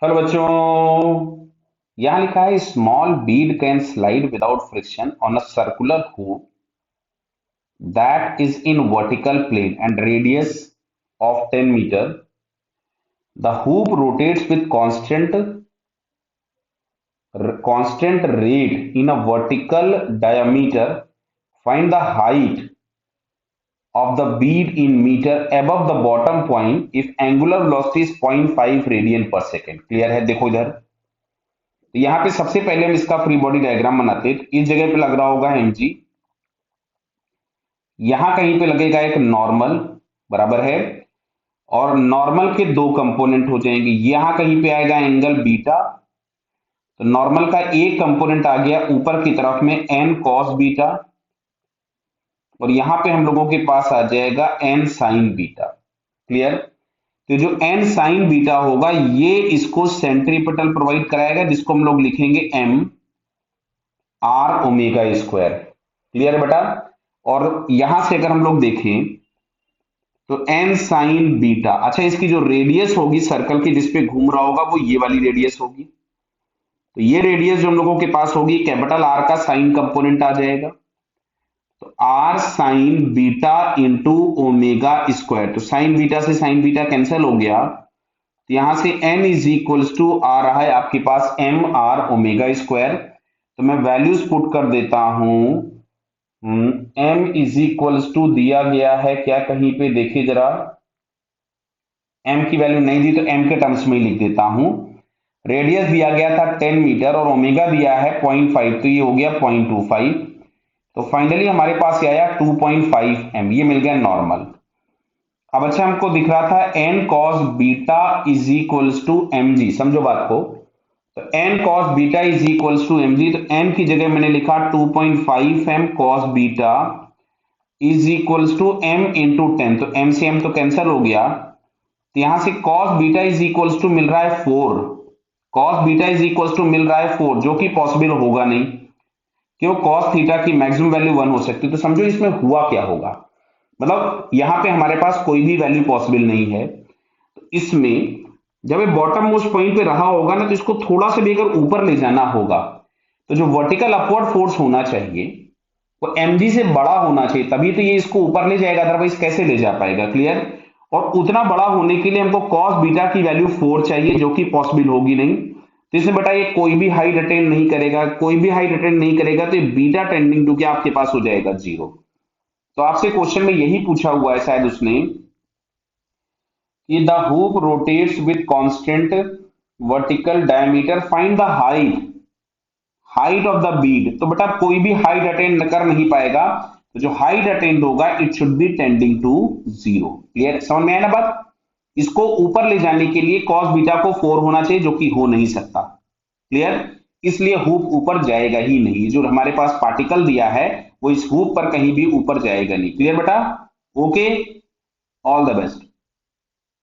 Hello बच्चों। यहां लिखा है small bead can slide without friction on a circular hoop that is in vertical plane and radius of 10 metre. The hoop rotates with constant rate in a vertical diameter. Find the height of the bead in meter above the bottom point if angular velocity is 0.5 radian पर second. Clear है? देखो इधर, तो यहाँ पे सबसे पहले हम इसका फ्री बॉडी डायग्राम बनाते हैं. तो इस जगह पे लग रहा होगा mg, यहां कहीं पे लगेगा एक नॉर्मल, बराबर है. और नॉर्मल के दो कंपोनेंट हो जाएंगे. यहां कहीं पे आएगा एंगल बीटा, तो नॉर्मल का एक कंपोनेंट आ गया ऊपर की तरफ में एन कॉस बीटा, और यहां पे हम लोगों के पास आ जाएगा एन साइन बीटा. क्लियर? तो जो एन साइन बीटा होगा ये इसको सेंट्रीपिटल प्रोवाइड कराएगा, जिसको हम लोग लिखेंगे M R omega square. Clear है बेटा? और यहां से अगर हम लोग देखें तो एन साइन बीटा, अच्छा इसकी जो रेडियस होगी सर्कल की जिसपे घूम रहा होगा वो ये वाली रेडियस होगी. तो ये रेडियस जो हम लोगों के पास होगी कैपिटल आर का साइन कंपोनेंट आ जाएगा, तो R sine beta into omega square. तो साइन बीटा से साइन बीटा कैंसिल हो गया, तो यहां से n इज इक्वल्स टू आ रहा है आपके पास एम आर ओमेगा स्क्वायर. तो मैं वैल्यूज पुट कर देता हूं. m इज इक्वल्स टू दिया गया है क्या, कहीं पे देखिए जरा, m की वैल्यू नहीं दी तो m के टर्म्स में ही लिख देता हूं. रेडियस दिया गया था 10 मीटर और ओमेगा दिया है 0.5, तो ये हो गया 0.25. तो फाइनली हमारे पास ये आया 2.5 m, ये मिल गया नॉर्मल. अब अच्छा हमको दिख रहा था n cos beta is equals to mg, समझो बात को. तो n cos beta is equals to mg, तो n की जगह मैंने लिखा 2.5 m cos beta is equals to m into 10. तो m से m तो कैंसिल हो गया, तो यहां से cos beta is equals to मिल रहा है 4. cos beta is equals to मिल रहा है 4, जो कि पॉसिबल होगा नहीं. क्यों? cos थीटा की मैक्सिमम वैल्यू 1 हो सकती है. तो समझो इसमें हुआ क्या होगा, मतलब यहां पे हमारे पास कोई भी वैल्यू पॉसिबल नहीं है. तो इसमें जब ये बॉटम मोस्ट पॉइंट पे रहा होगा ना, तो इसको थोड़ा सा भी अगर ऊपर ले जाना होगा, तो जो वर्टिकल अपवर्ड फोर्स होना चाहिए वो mg से बड़ा होना चाहिए, तभी तो ये इसको ऊपर ले जाएगा, अदरवाइज कैसे ले जा पाएगा. क्लियर? और उतना बड़ा होने के लिए हमको cos बीटा की वैल्यू 4 चाहिए, जो कि पॉसिबल होगी नहीं. तो इसमें बेटा ये कोई भी हाइट अटेंड नहीं करेगा, कोई भी हाइट अटेंड नहीं करेगा, तो ये बीटा टेंडिंग टू क्या आपके पास हो जाएगा 0. तो आपसे क्वेश्चन में यही पूछा हुआ है शायद उसने कि the hoop rotates with constant vertical diameter, find the height of the Beed. तो बेटा कोई भी हाइट अटेंड कर नहीं पाएगा, तो जो हाइट अटेंड होगा it should be tending to 0. Clear? समझ में आया ना बात? इसको ऊपर ले जाने के लिए cos बीटा को 4 होना चाहिए, जो कि हो नहीं सकता. क्लियर? इसलिए हुप ऊपर जाएगा ही नहीं. जो हमारे पास पार्टिकल दिया है वो इस हुप पर कहीं भी ऊपर जाएगा नहीं. क्लियर बेटा? Okay, all the best.